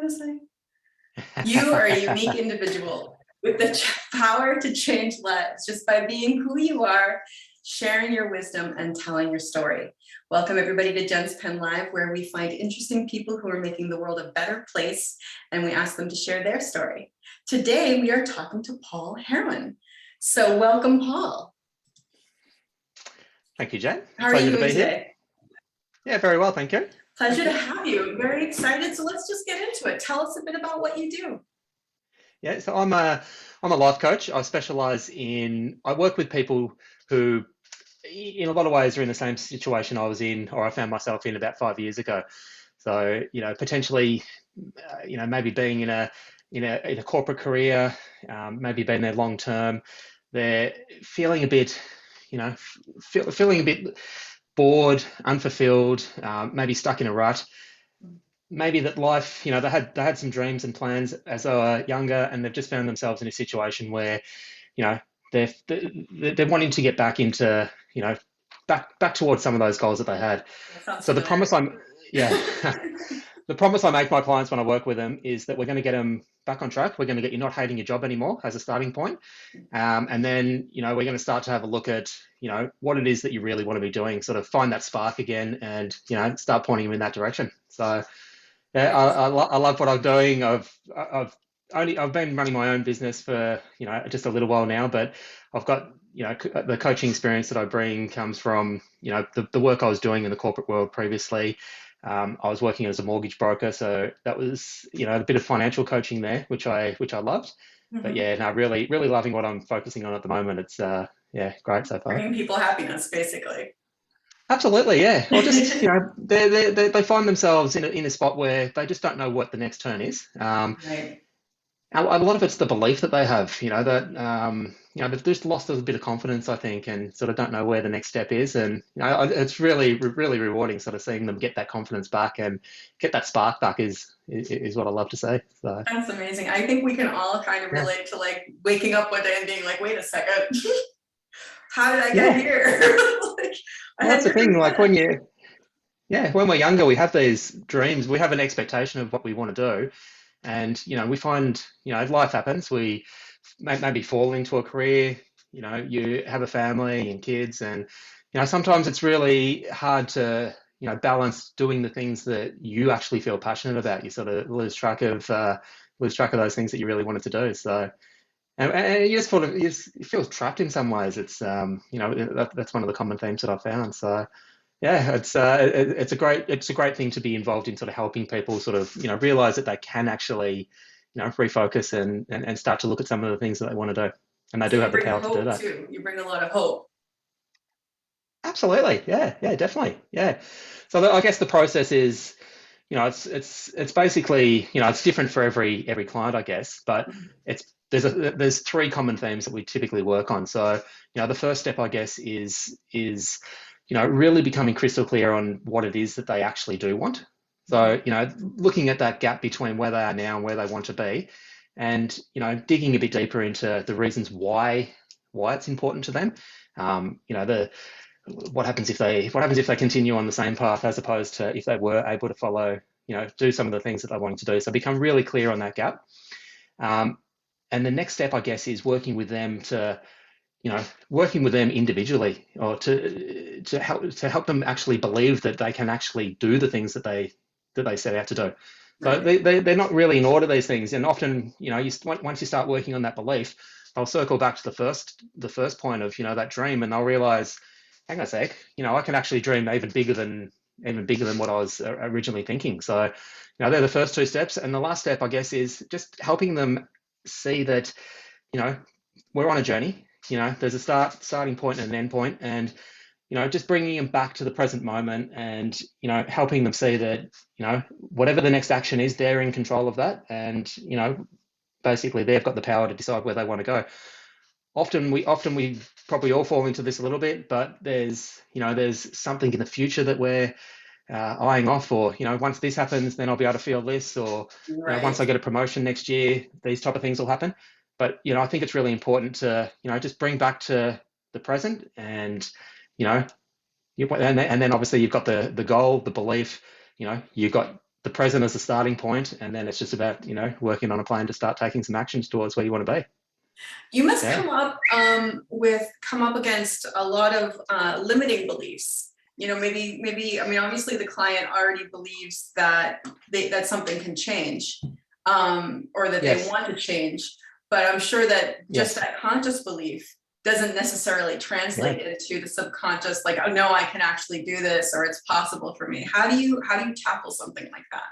to say? You are a unique individual with the power to change lives just by being who you are, sharing your wisdom, and telling your story. Welcome everybody to Jen's Pen Live, where we find interesting people who are making the world a better place, and we ask them to share their story. Today, we are talking to Paul Heron. So welcome, Paul. Thank you, Jen. How are you doing today? Yeah, very well, thank you. Pleasure to have you. Very excited. So let's just get into it. Tell us a bit about what you do. Yeah, so I'm a life coach. I work with people who, in a lot of ways, are in the same situation I was in, or I found myself in about 5 years ago. So, potentially, maybe being in a corporate career, maybe being there long term, they're feeling a bit, feeling a bit bored, unfulfilled, maybe stuck in a rut. Maybe that life, they had some dreams and plans as they were younger, and they've just found themselves in a situation where, they're wanting to get back into, back towards some of those goals that they had. So the promise the promise I make my clients when I work with them is that we're going to get them back on track. We're going to get you not hating your job anymore as a starting point. And then, we're going to start to have a look at, what it is that you really want to be doing, sort of find that spark again and, start pointing them in that direction. So yeah, I love what I'm doing. I've been running my own business for, just a little while now, but I've got, the coaching experience that I bring comes from, the work I was doing in the corporate world previously. I was working as a mortgage broker, so that was, a bit of financial coaching there, which I loved. Mm-hmm. But yeah, no, really loving what I'm focusing on at the moment. It's great so far. Bringing people happiness, basically. Absolutely, yeah. Or just they find themselves in a spot where they just don't know what the next turn is. Right. A lot of it's the belief that they have, that they've just lost a bit of confidence, I think, and sort of don't know where the next step is. And it's really rewarding, sort of seeing them get that confidence back and get that spark back is what I love to say. So that's amazing. I think we can all kind of relate to like waking up one day and being like, wait a second, how did I get here? Well, that's the thing. Like when we're younger, we have these dreams, we have an expectation of what we want to do. And, we find, life happens. We maybe fall into a career, you have a family and kids. And, sometimes it's really hard to, balance doing the things that you actually feel passionate about. You sort of lose track of those things that you really wanted to do. So, and you just feel trapped in some ways. It's, that's one of the common themes that I've found. So, yeah, it's a great thing to be involved in, sort of helping people sort of, realize that they can actually, refocus and start to look at some of the things that they want to do. And they do have the power to do that. Too. You bring a lot of hope. Absolutely. Yeah, definitely. Yeah. So I guess the process is, it's basically, it's different for every client, I guess, but there's three common themes that we typically work on. So, the first step, I guess, is really becoming crystal clear on what it is that they actually do want. So, looking at that gap between where they are now and where they want to be, and, digging a bit deeper into the reasons why it's important to them. What happens if they continue on the same path, as opposed to if they were able to follow, do some of the things that they wanted to do. So become really clear on that gap. And the next step, I guess, is working with them individually, or to help them actually believe that they can actually do the things that they set out to do. So they're not really in order, these things, and often once you start working on that belief, they'll circle back to the first point of that dream, and they'll realize, hang on a sec, I can actually dream even bigger than what I was originally thinking. So they're the first two steps, and the last step, I guess, is just helping them see that we're on a journey. There's a starting point and an end point, and just bringing them back to the present moment, and helping them see that whatever the next action is, they're in control of that, and basically they've got the power to decide where they want to go. Often we probably all fall into this a little bit, but there's something in the future that we're eyeing off, or once this happens, then I'll be able to feel this, or once I get a promotion next year, these type of things will happen. But I think it's really important to just bring back to the present, and and then obviously you've got the goal, the belief, you've got the present as a starting point, and then it's just about, working on a plan to start taking some actions towards where you want to be. You must Yeah. come up against a lot of limiting beliefs. Maybe, I mean, obviously the client already believes that that something can change, or that they Yes. want to change, but I'm sure that just Yes. that conscious belief doesn't necessarily Yeah. translate into the subconscious, like, oh no, I can actually do this, or it's possible for me. How do you tackle something like that?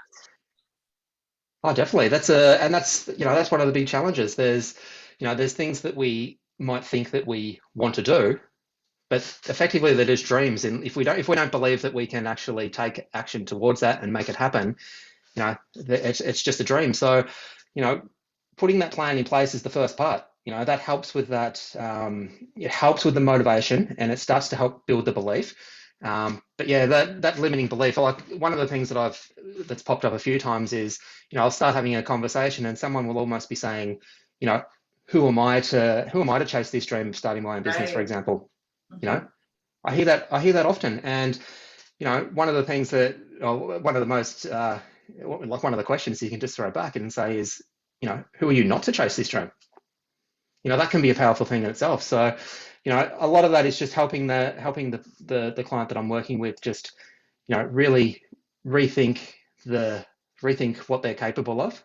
Oh, definitely. That's one of the big challenges. There's things that we might think that we want to do, but effectively they're just dreams. And if we don't believe that we can actually take action towards that and make it happen, it's just a dream. So, you know, putting that plan in place is the first part. That helps with that. It helps with the motivation, and it starts to help build the belief. But yeah, that limiting belief, like one of the things that's popped up a few times is, I'll start having a conversation, and someone will almost be saying, you know, who am I to chase this dream of starting my own business, for Right. example. You Mhm. know, I hear that often, and one of the things that, or one of the most, like one of the questions you can just throw back and say is, who are you not to chase this dream? That can be a powerful thing in itself. So, a lot of that is just helping the client that I'm working with just, really rethink rethink what they're capable of.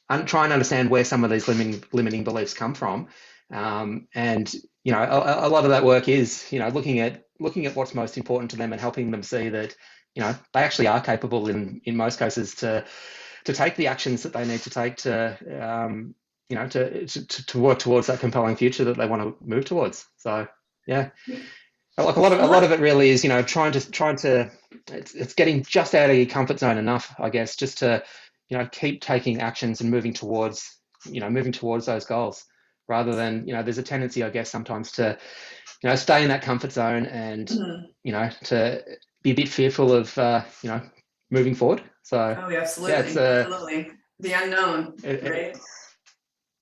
And try and understand where some of these limiting beliefs come from. And a lot of that work is, looking at what's most important to them and helping them see that, they actually are capable in most cases to take the actions that they need to take to to work towards that compelling future that they want to move towards. So yeah, like a lot of it really is, trying to it's getting just out of your comfort zone enough, I guess, just to, keep taking actions and moving towards those goals, rather than, there's a tendency, I guess, sometimes to, stay in that comfort zone and, Mhm. to be a bit fearful of, moving forward. So Oh, yeah, yeah, it's absolutely, absolutely. The unknown, it, it, right?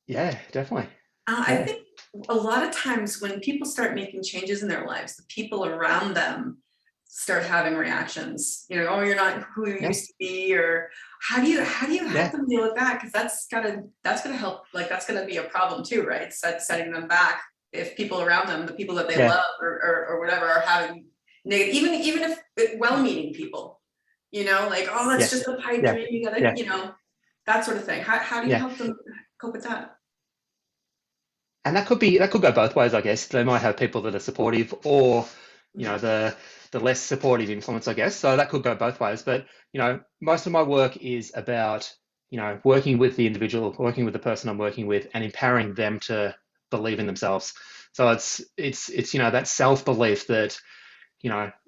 yeah, definitely. I Yeah. think a lot of times when people start making changes in their lives, the people around them start having reactions. Oh, you're not who you Yeah. used to be, or how do you help Yeah. them deal with that? Because that's gonna help. Like that's gonna be a problem too, right? Setting them back if people around them, the people that they Yeah. love or whatever, are having negative. Even if well-meaning people, like, oh, that's Yes. just a pipe Yeah. dream. You gotta, Yeah. that sort of thing. How do you Yeah. help them cope with that? And that could go both ways, I guess. They might have people that are supportive, or, Mhm. the less supportive influence, I guess. So that could go both ways. But, most of my work is about, working with the individual, working with the person I'm working with, and empowering them to believe in themselves. So it's that self-belief that,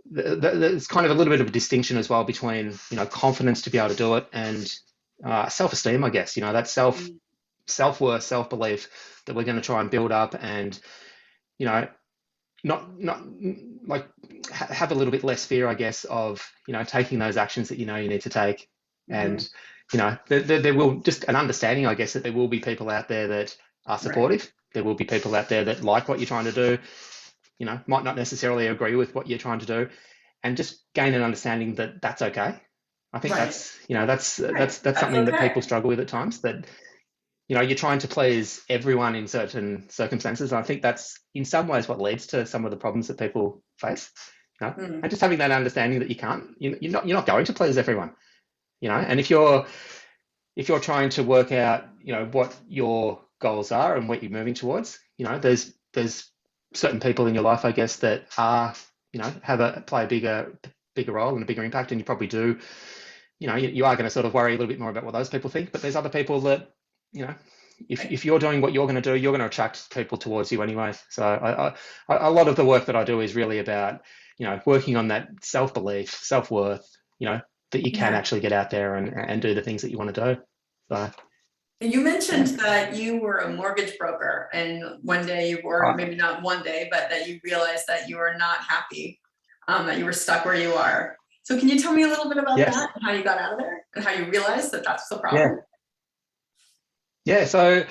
there's kind of a little bit of a distinction as well between, confidence to be able to do it, and self-esteem, I guess. That self-worth, self-belief that we're going to try and build up, and, you know not like, have a little bit less fear, I guess, of, taking those actions that, you need to take. Mhm. And, there will just an understanding, I guess, that there will be people out there that are Right. supportive. There will be people out there that like what you're trying to do, might not necessarily agree with what you're trying to do, and just gain an understanding that that's okay. I think Right. that's, that's Right. that's That's something that okay. people struggle with at times, that, you're trying to please everyone in certain circumstances. And I think that's in some ways what leads to some of the problems that people face. And Mm. just having that understanding that you can't, you're not going to please everyone. And if you're trying to work out, what your goals are and what you're moving towards, there's certain people in your life, I guess, that are, play a bigger role and a bigger impact, and you probably do, you are going to sort of worry a little bit more about what those people think. But there's other people that, you know, if, Right. if you're doing what you're going to do, you're going to attract people towards you anyway. So a lot of the work that I do is really about, working on that self-belief, self-worth, that you can Yeah. actually get out there and do the things that you want to do. So You mentioned yeah, that you were a mortgage broker, and one day you were, I, maybe not one day, but that you realized that you were not happy, that you were stuck where you are. So can you tell me a little bit about yes, that and how you got out of there and how you realized that that's the yeah, problem? yeah. So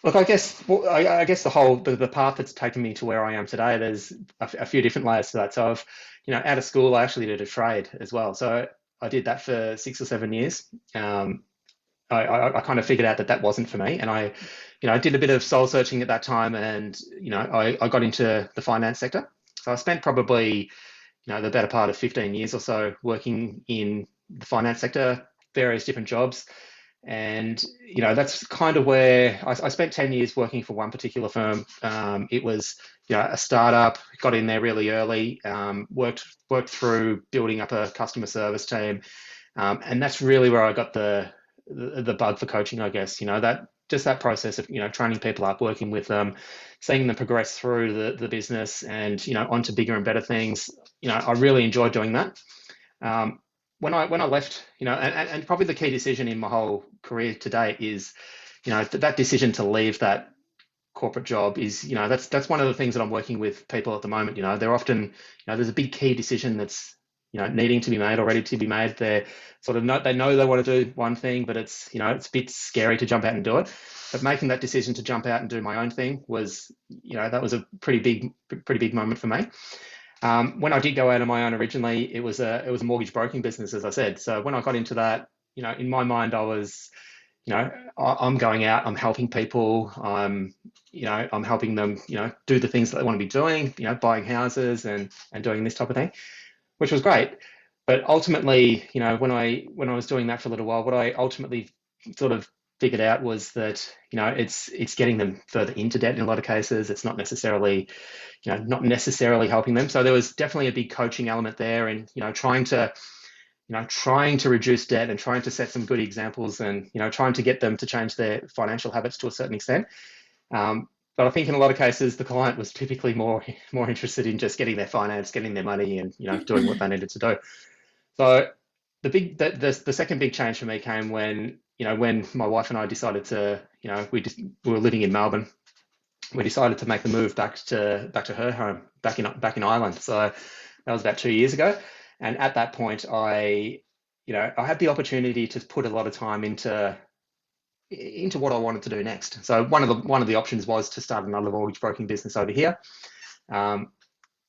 look, I guess the path that's taken me to where I am today, there's a few different layers to that. So I've, out of school, I actually did a trade as well. So I did that for 6 or 7 years. I kind of figured out that that wasn't for me, and I did a bit of soul searching at that time, and I got into the finance sector. So I spent probably the better part of 15 years or so working in the finance sector, various different jobs. And that's kind of where I spent 10 years working for one particular firm. It was a startup, got in there really early, worked through building up a customer service team. And that's really where I got the bug for coaching, I guess. That process of training people up, working with them, seeing them progress through the business and onto bigger and better things. I really enjoyed doing that. When I left, and probably the key decision in my whole career to date is, that decision to leave that corporate job is, that's one of the things that I'm working with people at the moment. They're often, there's a big key decision that's, needing to be made or ready to be made. They're sort of they know they want to do one thing, but it's, it's a bit scary to jump out and do it. But making that decision to jump out and do my own thing was, that was a pretty big moment for me. When I did go out on my own originally, it was a mortgage broking business, as I said. So when I got into that, in my mind, I was, I'm going out, I'm helping people, I'm helping them, do the things that they want to be doing, buying houses and doing this type of thing, which was great. But ultimately, when I was doing that for a little while, what I ultimately sort of figured out was that, it's getting them further into debt in a lot of cases. It's not necessarily helping them. So there was definitely a big coaching element there, and trying to reduce debt and trying to set some good examples, and trying to get them to change their financial habits to a certain extent. But I think in a lot of cases, the client was typically more interested in just getting their finance, getting their money, and doing what they needed to do. So the second big change for me came when my wife and I decided to we were living in Melbourne. We decided to make the move back to her home back in Ireland. So that was about 2 years ago, and at that point, I had the opportunity to put a lot of time into what I wanted to do next. So one of the options was to start another mortgage broking business over here.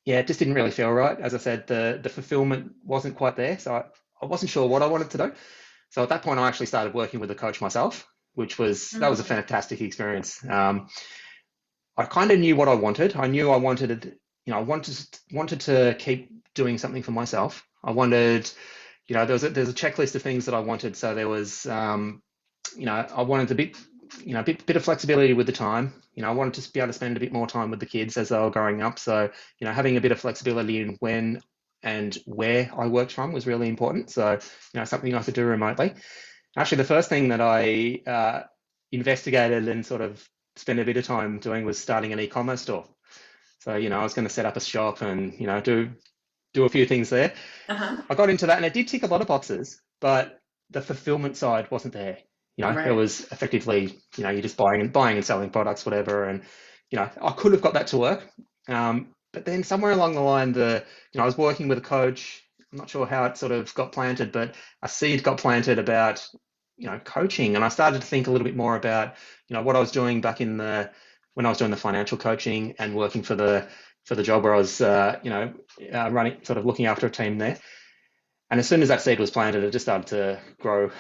It just didn't really feel right. As I said, the fulfillment wasn't quite there, so I wasn't sure what I wanted to do. So at that point, I actually started working with a coach myself, which was that was a fantastic experience. I kind of knew what I wanted. I knew I wanted to keep doing something for myself. I wanted, there's a checklist of things that I wanted. So there was, I wanted a bit of flexibility with the time. I wanted to be able to spend a bit more time with the kids as they were growing up. So, having a bit of flexibility in when and where I worked from was really important. So, something I could do remotely. Actually, the first thing that I investigated and sort of spent a bit of time doing was starting an e-commerce store. So, I was going to set up a shop and, do a few things there. I got into that, and it did tick a lot of boxes, but the fulfillment side wasn't there. Right. It was effectively, you're just buying and selling products, whatever. And, I could have got that to work. But then somewhere along the line, I was working with a coach. I'm not sure how it sort of got planted, but a seed got planted about, coaching. And I started to think a little bit more about, what I was doing back when I was doing the financial coaching and working for the job where I was, running, sort of looking after a team there. And as soon as that seed was planted, it just started to grow,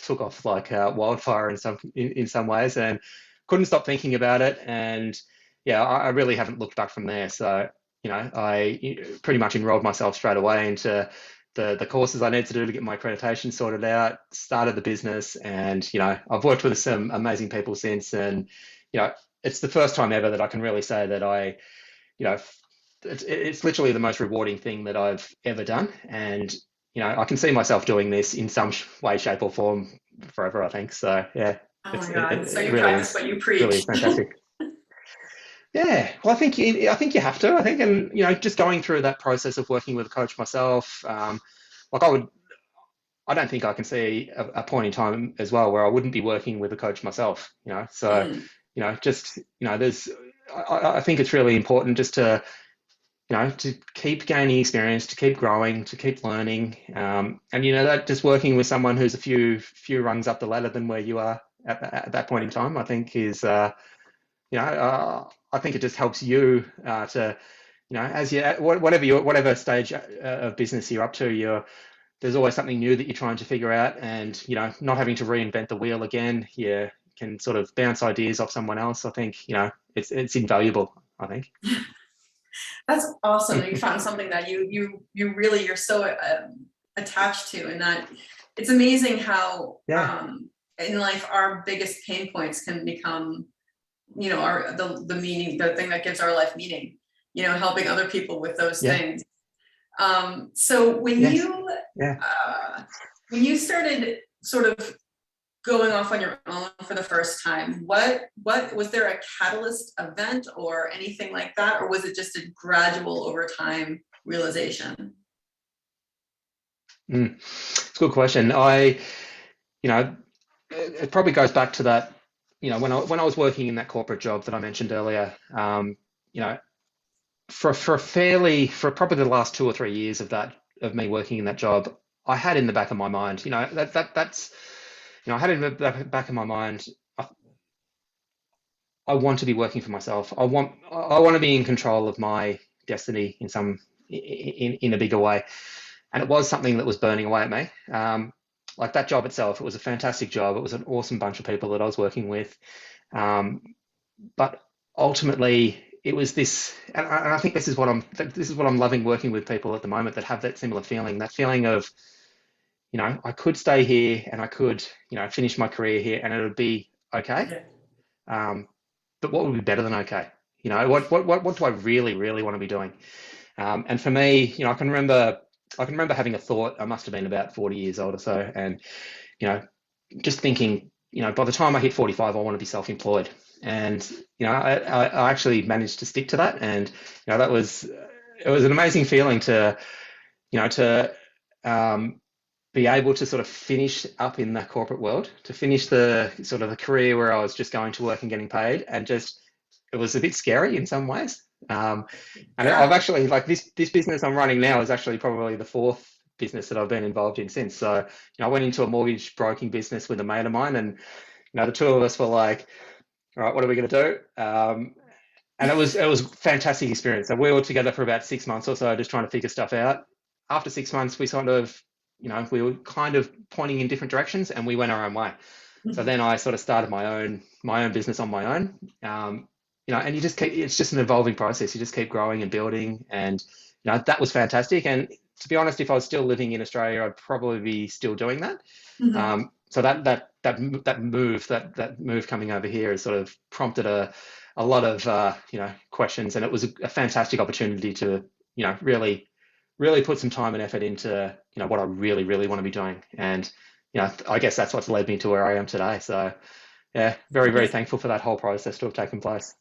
took off like wildfire in some ways, and couldn't stop thinking about it. And I really haven't looked back from there. So, I pretty much enrolled myself straight away into the courses I need to do to get my accreditation sorted out, started the business, and, I've worked with some amazing people since. And, it's the first time ever that I can really say that it's literally the most rewarding thing that I've ever done. And, I can see myself doing this in some way, shape or form forever, I think. So, yeah. Oh my God. So you really practice what you preach. Really is fantastic. Yeah, well, I think you have to. I think, and just going through that process of working with a coach myself, like I don't think I can see a point in time as well where I wouldn't be working with a coach myself. So there's. I think it's really important just to keep gaining experience, to keep growing, to keep learning, and that just working with someone who's a few rungs up the ladder than where you are at that point in time, I think is. I think it just helps you to, as you whatever stage of business you're up to, there's always something new that you're trying to figure out, and not having to reinvent the wheel again. You can sort of bounce ideas off someone else. I think it's invaluable, I think. That's awesome. You found something that you're so attached to, and that it's amazing how in life our biggest pain points can become the meaning, the thing that gives our life meaning, helping other people with those things. So when you started sort of going off on your own for the first time, what was there a catalyst event or anything like that, or was it just a gradual over time realization? It's a good question. It probably goes back to that, when I was working in that corporate job that I mentioned earlier, for probably the last 2 or 3 years of me working in that job, I had in the back of my mind, I had in the back of my mind, I want to be working for myself. I want to be in control of my destiny in a bigger way. And it was something that was burning away at me. Like that job itself, it was a fantastic job. It was an awesome bunch of people that I was working with. But ultimately, it was this, and I think this is what I'm loving working with people at the moment that have that similar feeling. That feeling of, I could stay here and I could, finish my career here and it would be okay. But what would be better than okay? What do I really, really want to be doing? And for me, I can remember having a thought. I must have been about 40 years old or so, and just thinking, by the time I hit 45, I want to be self-employed. And I actually managed to stick to that, and it was an amazing feeling to be able to sort of finish up in the corporate world, to finish the sort of the career where I was just going to work and getting paid, and just it was a bit scary in some ways. And I've actually, like, this business I'm running now is actually probably the fourth business that I've been involved in since. So I went into a mortgage broking business with a mate of mine, and the two of us were like, all right, what are we going to do? And it was a fantastic experience. So we were together for about 6 months or so, just trying to figure stuff out. After 6 months, we sort of, we were kind of pointing in different directions, and we went our own way. So then I sort of started my own business on my own. And you just keep, it's just an evolving process. You just keep growing and building, and that was fantastic. And to be honest, if I was still living in Australia, I'd probably be still doing that. So that move coming over here has sort of prompted a lot of questions, and it was a fantastic opportunity to really put some time and effort into what I really, really want to be doing. And I guess that's what's led me to where I am today. So yeah, very, very thankful for that whole process to have taken place.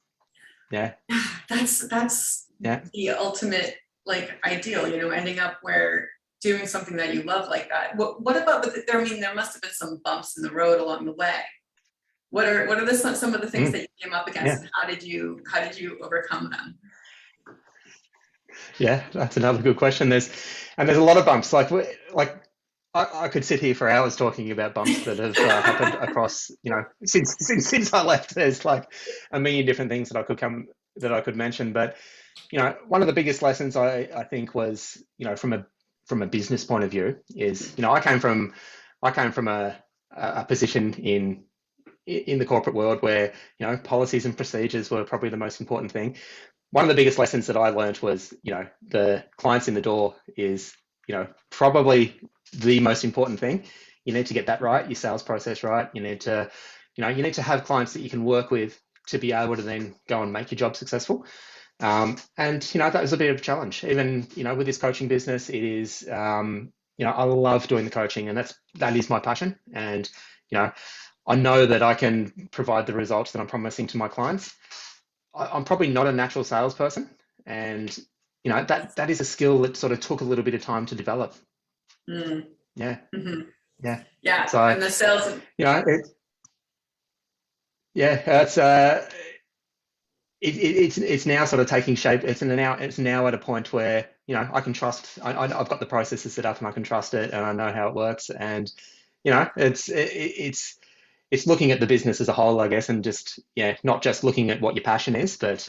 Yeah, that's the ultimate, like, ideal, ending up where doing something that you love like that. What about, I mean, there must have been some bumps in the road along the way. What are some of the things that you came up against, and how did you overcome them? Yeah, that's another good question. There's a lot of bumps. I could sit here for hours talking about bumps that have happened across, since I left. There's like a million different things that I could mention. But one of the biggest lessons I think was, from a business point of view is, I came from a position in the corporate world where policies and procedures were probably the most important thing. One of the biggest lessons that I learned was, the clients in the door is, probably the most important thing. You need to get that right, your sales process right. You need to have clients that you can work with to be able to then go and make your job successful. And that was a bit of a challenge. Even with this coaching business, it is I love doing the coaching, and that is my passion. And I know that I can provide the results that I'm promising to my clients. I'm probably not a natural salesperson, and that is a skill that sort of took a little bit of time to develop. Yeah. Yeah. So, and the sales, it's now sort of taking shape. It's now at a point where I can trust. I've got the processes set up, and I can trust it, and I know how it works. And it's looking at the business as a whole, I guess, and just not just looking at what your passion is, but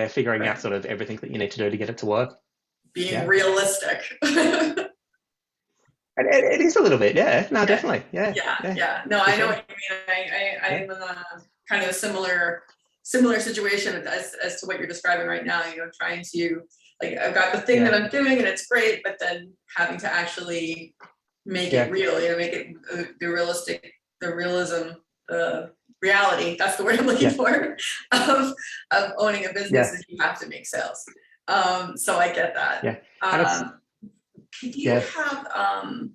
figuring out sort of everything that you need to do to get it to work. Being realistic. And it is a little bit, yeah. No, Yeah, definitely, yeah, yeah, yeah, yeah. No, for I know sure. what you mean. Yeah, I'm in a kind of a similar situation as to what you're describing right now. You know, trying to like I've got the thing that yeah, I'm doing and it's great, but then having to actually make it yeah, real. You know, make it the realistic, the realism, the reality. That's the word I'm looking yeah, for of owning a business yeah, is you have to make sales. So I get that. yeah. And it's Um, do you yeah. have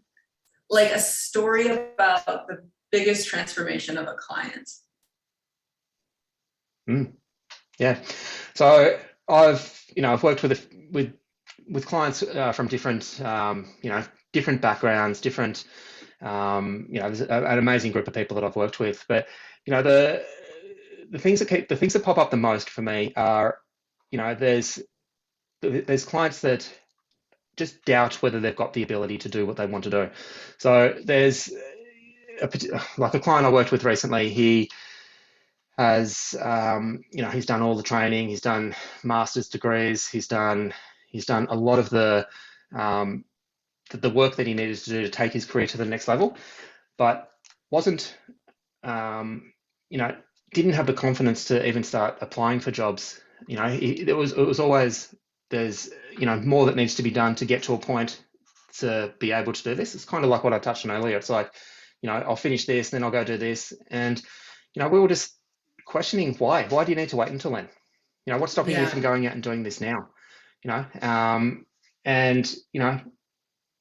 like a story about the biggest transformation of a client? Mm, yeah. So I've worked with clients from different different backgrounds, different there's an amazing group of people that I've worked with. But the things that pop up the most for me are there's clients that just doubt whether they've got the ability to do what they want to do. So there's like a client I worked with recently. He has he's done all the training, he's done master's degrees, he's done a lot of um, the work that he needed to do to take his career to the next level, but wasn't um, you know didn't have the confidence to even start applying for jobs. It was always there's more that needs to be done to get to a point to be able to do this. It's kind of like what I touched on earlier. It's like, I'll finish this, then I'll go do this. And, we were just questioning why. Why do you need to wait until then? What's stopping you from Yeah, going out and doing this now? You know, and,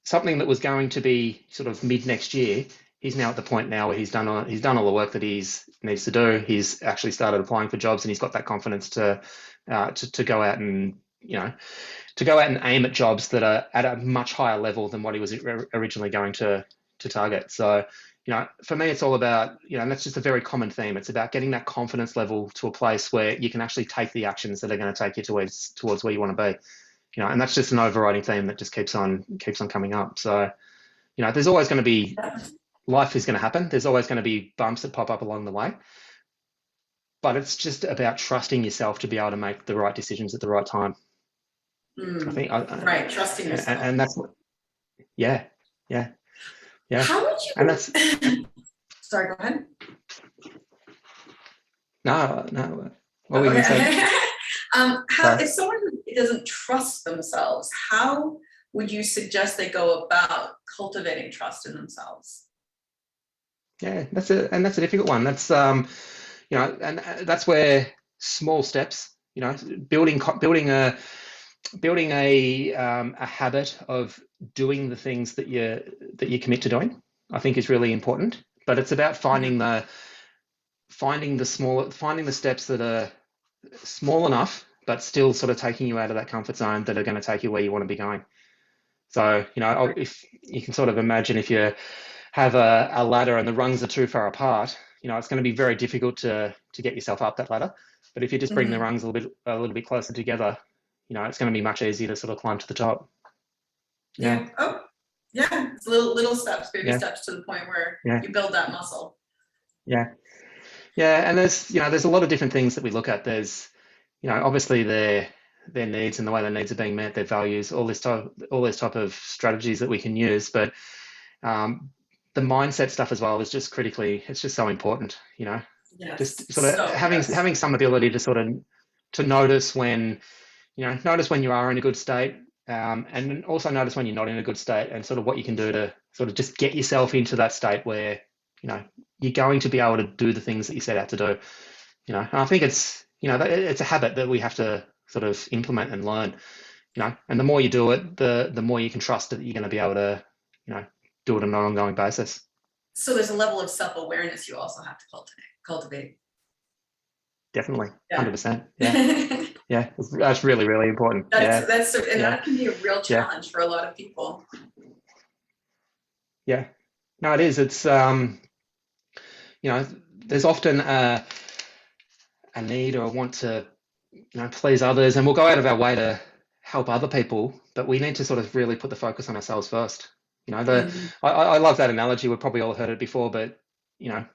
something that was going to be sort of mid next year, he's now at the point now where he's done all the work that he's needs to do. He's actually started applying for jobs and he's got that confidence to go out and, to go out and aim at jobs that are at a much higher level than what he was originally going to target. So, for me, it's all about, and that's just a very common theme. It's about getting that confidence level to a place where you can actually take the actions that are going to take you towards where you want to be. And that's just an overriding theme that just keeps on coming up. So, there's always going to be life is going to happen. There's always going to be bumps that pop up along the way, but it's just about trusting yourself to be able to make the right decisions at the right time. I think, right. Trusting yourself. and that's what, yeah, yeah, yeah, How would and that's you? Sorry, go ahead. no, no. What were you going to say? Okay. How Sorry. if someone doesn't trust themselves, how would you suggest they go about cultivating trust in themselves? Yeah, that's a difficult one. And that's where small steps, building a habit of doing the things that you commit to doing, I think is really important. But it's about Mhm. finding the steps that are small enough, but still sort of taking you out of that comfort zone that are going to take you where you want to be going. So, if you can sort of imagine if you have a ladder and the rungs are too far apart, it's going to be very difficult to get yourself up that ladder. But if you just bring the Mhm. rungs a little bit closer together, it's going to be much easier to sort of climb to the top. Yeah, Yeah. Oh, yeah. It's little steps, baby yeah, steps to the point where yeah, you build that muscle. yeah, yeah. And there's a lot of different things that we look at. There's, obviously their needs and the way their needs are being met, their values, all these type of strategies that we can use. But um, the mindset stuff as well is just critically. It's just so important. Yes. Just sort of So having yes. having some ability to sort of to notice when you are in a good state, and also notice when you're not in a good state, and sort of what you can do to sort of just get yourself into that state where you know you're going to be able to do the things that you set out to do. And I think it's a habit that we have to sort of implement and learn. And the more you do it, the more you can trust that you're going to be able to you know do it on an ongoing basis. So there's a level of self-awareness you also have to cultivate. Definitely, Yeah. 100%. Yeah, yeah, that's really really important. Yeah, And yeah, that can be a real yeah, challenge for a lot of people. yeah. No, it is. It's you know, there's often a need or a want to, please others, and we'll go out of our way to help other people, but we need to sort of really put the focus on ourselves first. You know, the Mhm. I love that analogy. We've probably all heard it before, but you know,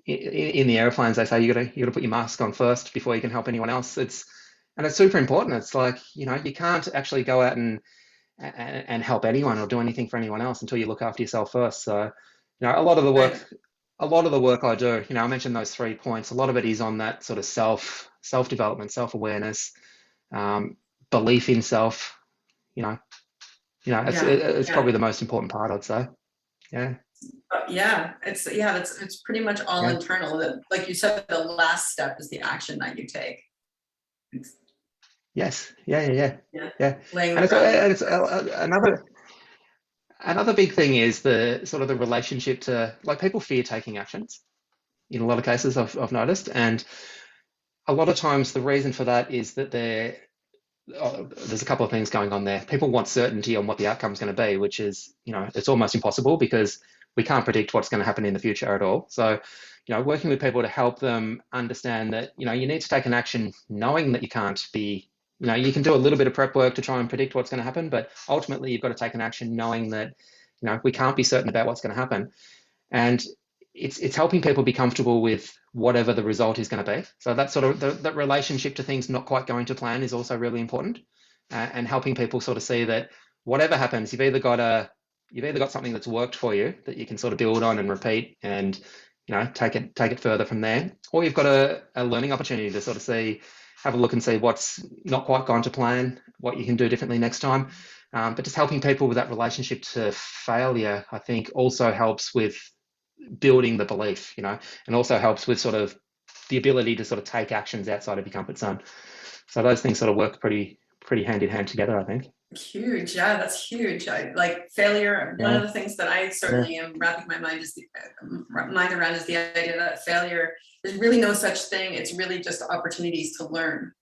in the airplanes they say you got to put your mask on first before you can help anyone else. It's super important. It's like you can't actually go out and help anyone or do anything for anyone else until you look after yourself first. So, a lot of the Right. work, I do, I mentioned those 3 points. A lot of it is on that sort of self development, self awareness, belief in self. You know, Yeah. it's Yeah. probably the most important part, I'd say. Yeah. Yeah. It's pretty much all Yeah. internal. That, like you said, the last step is the action that you take. It's, Yes. Yeah. Yeah. Yeah. yeah. Yeah. Laying And the groundwork. it's another big thing is the sort of the relationship to, like, people fear taking actions in a lot of cases I've noticed. And a lot of times the reason for that is that there's a couple of things going on there. People want certainty on what the outcome is going to be, which is, it's almost impossible because we can't predict what's going to happen in the future at all. So, working with people to help them understand that, you need to take an action knowing that you can't be, you can do a little bit of prep work to try and predict what's going to happen, but ultimately you've got to take an action knowing that, we can't be certain about what's going to happen. And it's helping people be comfortable with whatever the result is going to be. So that sort of that relationship to things not quite going to plan is also really important, and helping people sort of see that whatever happens, you've either got something that's worked for you that you can sort of build on and repeat, and take it further from there, or you've got a learning opportunity to sort of have a look and see what's not quite gone to plan, what you can do differently next time. But just helping people with that relationship to failure, I think, also helps with building the belief, and also helps with sort of the ability to sort of take actions outside of your comfort zone. So those things sort of work pretty hand in hand together, I think. Huge. Yeah, that's huge. I like failure. One of Yeah, the things that I yeah, certainly am wrapping my mind mind around is the idea that failure, there's really no such thing. It's really just opportunities to learn.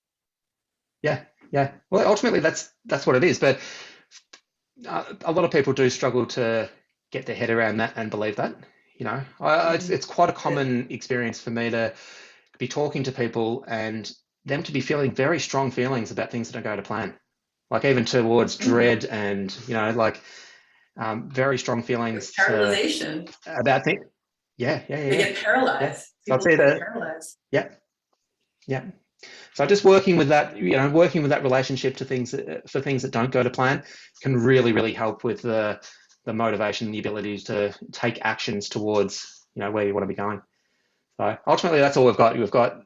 yeah, yeah. Well, ultimately, that's what it is. But a lot of people do struggle to get their head around that and believe that. It's quite a common experience for me to be talking to people and them to be feeling very strong feelings about things that don't go to plan, like even towards Mhm. dread and very strong Like feelings paralyzation. about things. Yeah, yeah, yeah, They yeah, get yeah. paralyzed. So I'd People say get that, paralyzed. yeah, yeah. So just working with that, working with that relationship to things for things that don't go to plan can really, really help with the motivation, the ability to take actions towards, where you want to be going. So ultimately, that's all we've got. We've got,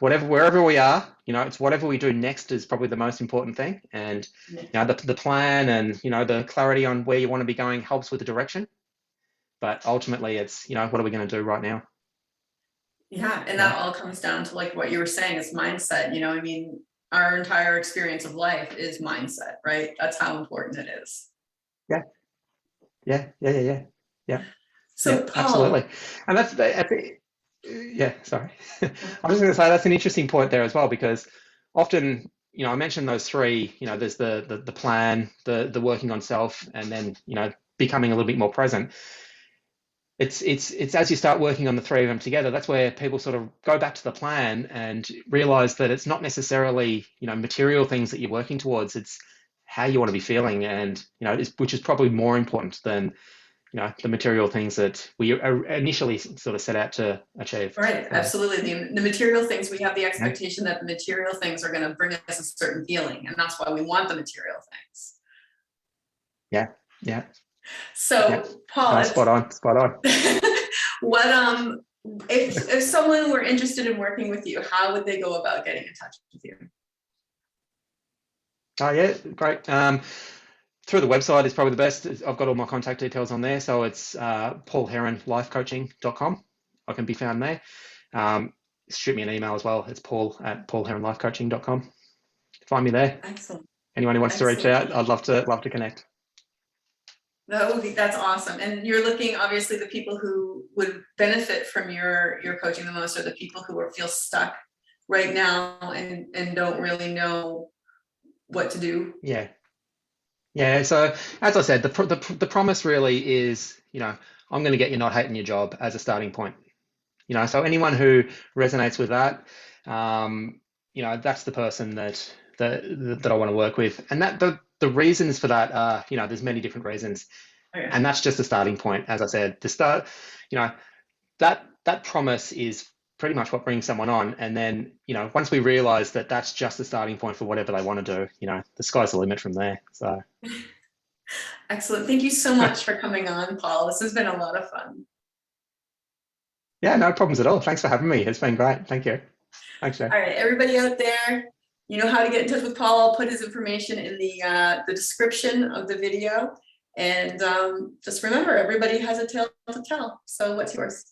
wherever we are, it's whatever we do next is probably the most important thing. And, Yeah. the plan and, the clarity on where you want to be going helps with the direction. But ultimately, it's, what are we going to do right now? Yeah, and Yeah, that all comes down to like what you were saying is mindset. I mean, our entire experience of life is mindset, right? That's how important it is. yeah, yeah, yeah, yeah, yeah, yeah, yeah, So absolutely. Paul, And yeah, sorry. I was just going to say that's an interesting point there as well, because often, I mentioned those three, there's the plan, the working on self, and then, becoming a little bit more present. It's as you start working on the three of them together, that's where people sort of go back to the plan and realize that it's not necessarily, material things that you're working towards. It's how you want to be feeling, and, which is probably more important than, the material things that we initially sort of set out to achieve. right, So, absolutely. The material things, we have the yeah, expectation that the material things are going to bring us a certain feeling, and that's why we want the material things. yeah, yeah, yeah. So Paul, No, spot on, spot on. what if someone were interested in working with you, how would they go about getting in touch with you? Oh yeah, great. Through the website is probably the best. I've got all my contact details on there, so it's paulheronlifecoaching.com. I can be found there. Um, Shoot me an email as well. It's paul@paulheronlifecoaching.com. Find me there. Excellent, Anyone who wants to reach excellent. out, I'd love to connect. That's awesome. And you're looking, obviously, the people who would benefit from your coaching the most are the people who feel stuck right now and don't really know what to do. Yeah, yeah. So as I said, the promise really is, I'm going to get you not hating your job as a starting point. So anyone who resonates with that, that's the person that I want to work with. And that the reasons for that are, there's many different reasons. Okay. And that's just a starting point. As I said, to start, that promise is pretty much what brings someone on. And then, once we realize that that's just the starting point for whatever they want to do, the sky's the limit from there. So Excellent. Thank you so much for coming on, Paul. This has been a lot of fun. Yeah, no problems at all. Thanks for having me. It's been great. Thank you. Thanks, Jay. All right, everybody out there, you know how to get in touch with Paul. I'll put his information in the description of the video. And just remember, everybody has a tale to tell. So what's yours?